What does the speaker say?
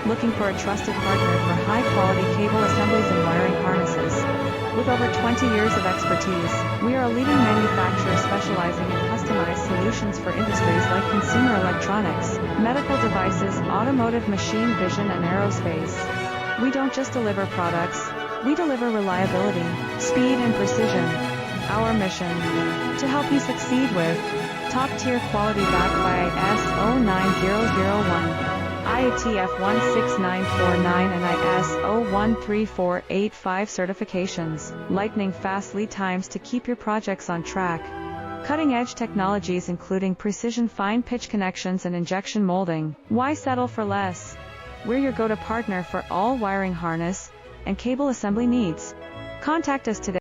Looking for a trusted partner for high-quality cable assemblies and wiring harnesses? With over 20 years of expertise, we are a leading manufacturer specializing in customized solutions for industries like consumer electronics, medical devices, automotive, machine vision, and aerospace. We don't just deliver products, we deliver reliability, speed, and precision. Our mission: to help you succeed with top-tier quality backed by IS 09001. IATF 16949 and IS 013485 certifications, lightning-fast lead times to keep your projects on track. Cutting-edge technologies including precision fine-pitch connections and injection molding. Why settle for less? We're your go-to partner for all wiring harness and cable assembly needs. Contact us today.